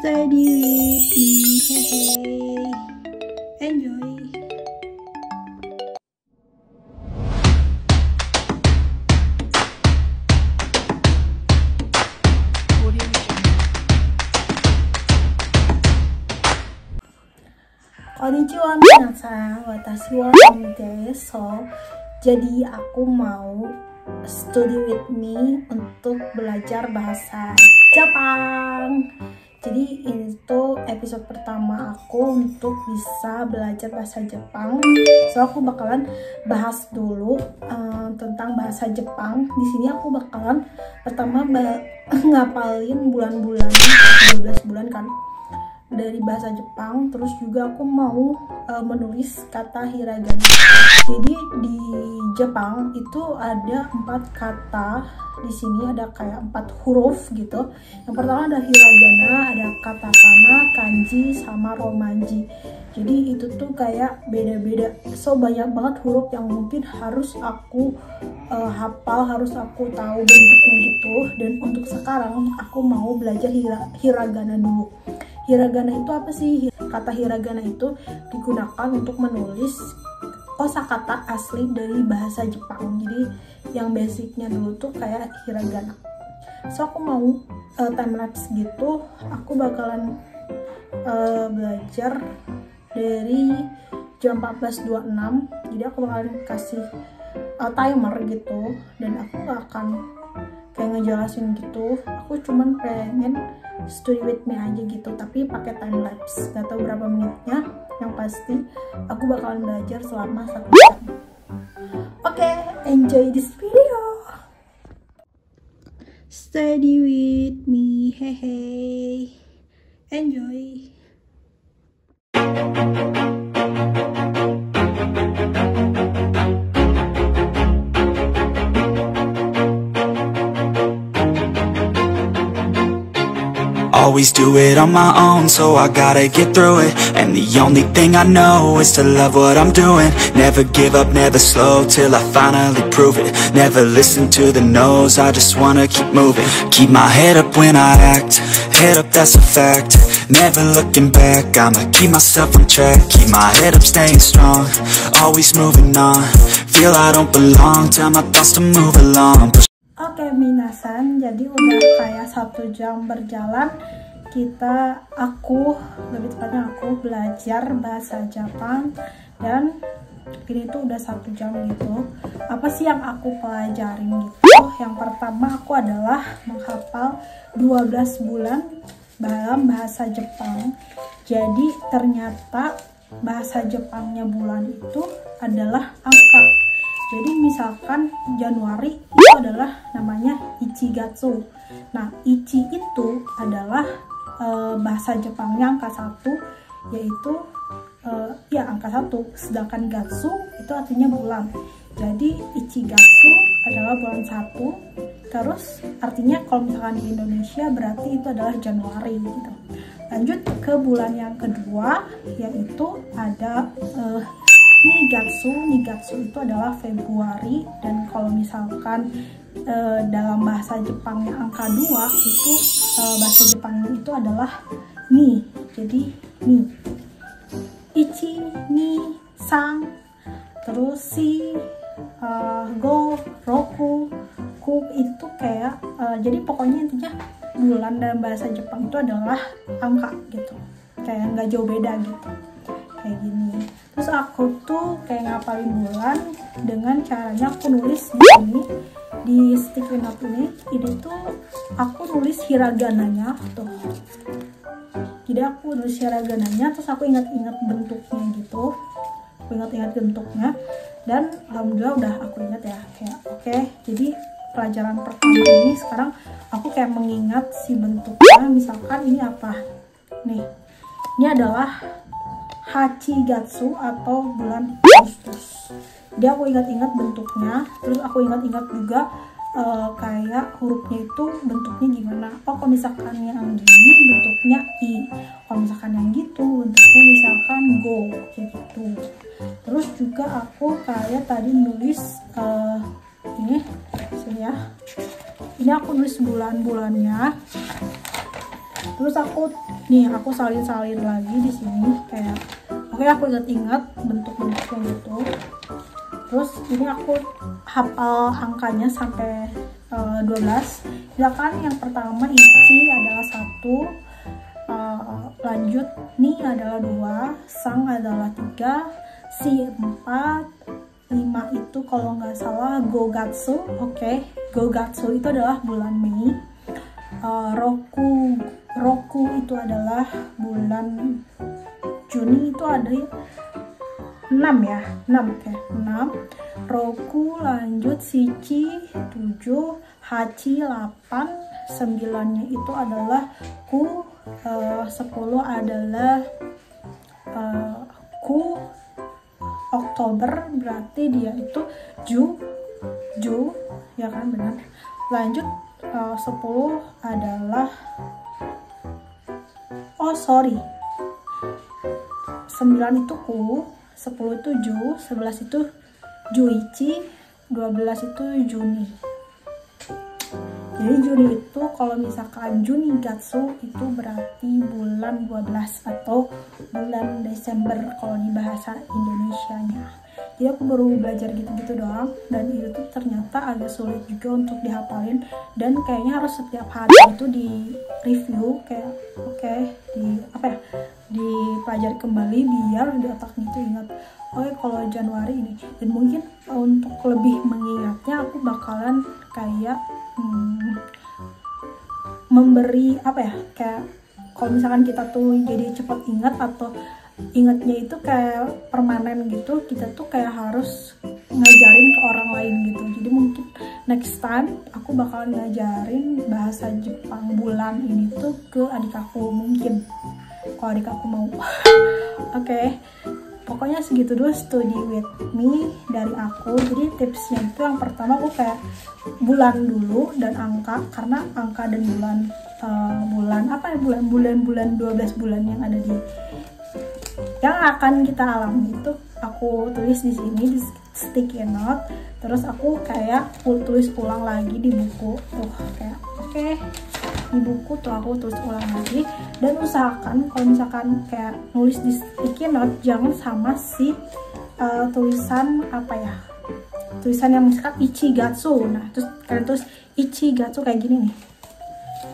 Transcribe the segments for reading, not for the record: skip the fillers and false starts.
Study with me, hey, enjoy. Konnichiwa minasan, watashi wa Ami desu. Jadi aku mau study with me untuk belajar bahasa Jepang. Jadi ini tuh episode pertama aku untuk bisa belajar bahasa Jepang. So aku bakalan bahas dulu tentang bahasa Jepang. Di sini aku bakalan pertama ngapalin bulan-bulannya, 12 bulan kan, dari bahasa Jepang. Terus juga aku mau menulis kata hiragana. Jadi di Jepang itu ada 4 kata. Di sini ada kayak 4 huruf gitu. Yang pertama ada hiragana, ada katakana, kanji, sama romaji. Jadi itu tuh kayak beda-beda. So banyak banget huruf yang mungkin harus aku hafal, harus aku tahu bentuknya gitu. Dan untuk sekarang aku mau belajar hiragana dulu. Hiragana itu apa sih? Kata hiragana itu digunakan untuk menulis kosakata asli dari bahasa Jepang. Jadi yang basicnya dulu tuh kayak hiragana. So aku mau timelapse gitu. Aku bakalan belajar dari jam 14.26. Jadi aku bakalan kasih timer gitu. Dan aku gak akan kayak ngejelasin gitu. Aku cuman pengen study with me aja gitu, tapi pakai time lapse. Gak tau berapa menitnya, yang pasti aku bakalan belajar selama 1 jam. Oke, enjoy this video. Study with me, hehe, enjoy. Always do it on my own, so I gotta get through it. And the only thing I know is to love what I'm doing. Never give up, never slow, till I finally prove it. Never listen to the no's, I just wanna keep moving. Keep my head up when I act, head up, that's a fact. Never looking back, I'ma keep myself on track. Keep my head up, staying strong, always moving on. Feel I don't belong, tell my thoughts to move along. Oke minasan, jadi udah kayak 1 jam berjalan. Lebih tepatnya aku belajar bahasa Jepang. Dan ini tuh udah 1 jam gitu. Apa sih yang aku pelajarin gitu? Yang pertama aku adalah menghafal 12 bulan dalam bahasa Jepang. Jadi ternyata bahasa Jepangnya bulan itu adalah angka. Jadi misalkan Januari itu adalah namanya Ichigatsu. Nah, Ichi itu adalah bahasa Jepangnya angka 1, yaitu angka 1. Sedangkan Gatsu itu artinya bulan. Jadi Ichigatsu adalah bulan 1. Terus artinya kalau misalkan di Indonesia berarti itu adalah Januari gitu. Lanjut ke bulan yang kedua, yaitu ada Nigatsu itu adalah Februari. Dan kalau misalkan dalam bahasa Jepangnya angka 2 itu bahasa Jepangnya itu adalah ni. Jadi ni, ichi, ni, san, terus si, go, roku, ku itu kayak jadi pokoknya intinya bulan dalam bahasa Jepang itu adalah angka gitu, kayak nggak jauh beda gitu, kayak gini. Terus aku tuh kayak ngapalin bulan dengan caranya aku nulis di sini, di sticky note ini. Ini tuh aku nulis hiragananya tuh. Jadi aku nulis hiragananya, terus aku ingat-ingat bentuknya gitu. Aku ingat-ingat bentuknya, dan alhamdulillah udah aku ingat ya. Kayak oke, jadi pelajaran pertama ini sekarang aku kayak mengingat si bentuknya. Misalkan ini apa? Nih, ini adalah Hachigatsu atau bulan Agustus. Dia aku ingat-ingat bentuknya, terus aku ingat-ingat juga kayak hurufnya itu bentuknya gimana. Oh, kalau misalkan yang gini bentuknya I, kalau misalkan yang gitu bentuknya misalkan Go, kayak gitu. Terus juga aku kayak tadi nulis ini sini ya. Ini aku nulis bulan-bulannya. Terus aku salin lagi di sini kayak oke, aku ingat bentuk-bentuknya gitu. Terus ini aku hafal angkanya sampai 12. Misalkan yang pertama ichi adalah 1, lanjut ni adalah 2, sang adalah 3, si 4, 5 itu kalau nggak salah Gogatsu. Oke, Gogatsu itu adalah bulan Mei. Roku itu adalah bulan Juni, itu ada 6 ya, 6, oke, 6. Roku, lanjut Shichi 7, Hachi 8, 9-nya itu adalah Ku, 10 adalah Ku, Oktober, berarti dia itu Ju, ya kan, benar. Lanjut 10 adalah 9 itu Ku, 10 itu Ju, 11 itu Juichi, 12 itu Juni. Jadi Juni itu kalau misalkan Junigatsu itu berarti bulan 12 atau bulan Desember kalau di bahasa Indonesianya. Jadi aku baru belajar gitu-gitu doang, dan itu tuh ternyata agak sulit juga untuk dihafalin, dan kayaknya harus setiap hari itu di review kayak dipelajari kembali biar di otaknya itu ingat. Oke, kalau Januari ini, dan mungkin untuk lebih mengingatnya aku bakalan kayak memberi kayak kalau misalkan kita tuh jadi cepat ingat atau ingatnya itu kayak permanen gitu, kita tuh kayak harus ngajarin ke orang lain gitu. Jadi mungkin next time aku bakalan ngajarin bahasa Jepang bulan ini tuh ke adik aku, mungkin kalau adik aku mau. Oke. Pokoknya segitu dulu study with me dari aku. Jadi tipsnya itu yang pertama aku kayak bulan dulu dan angka, karena angka dan bulan 12 bulan yang ada yang akan kita alami itu aku tulis di sini di sticky note. Terus aku kayak tulis ulang lagi di buku tuh, kayak oke, di buku tuh aku tulis ulang lagi. Dan usahakan kalau misalkan kayak nulis di sticky note jangan sama si tulisan tulisan yang misalkan Ichigatsu. Nah, terus kalian tulis Ichigatsu kayak gini nih.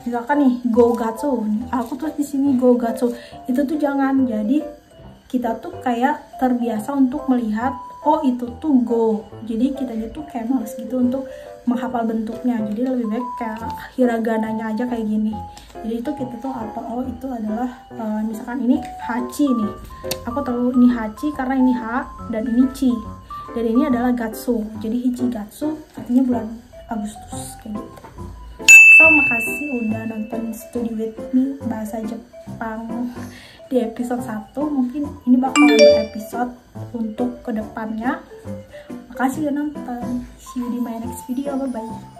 Misalkan nih Gogatsu, aku tulis di sini Gogatsu. Itu tuh jangan. Jadi kita tuh kayak terbiasa untuk melihat oh itu tuh go. Jadi kitanya tuh kayak males gitu untuk menghafal bentuknya. Jadi lebih baik kayak hiragananya aja kayak gini. Jadi itu kita tuh apa, oh itu adalah misalkan ini hachi nih. Aku tahu ini hachi karena ini ha dan ini chi. Dan ini adalah gatsu. Jadi Ichigatsu artinya bulan Agustus kayak gitu. So, makasih udah nonton Study With Me bahasa Jepang di episode 1. Mungkin ini bakal ada episode untuk kedepannya. Makasih udah nonton. See you di my next video. Bye bye.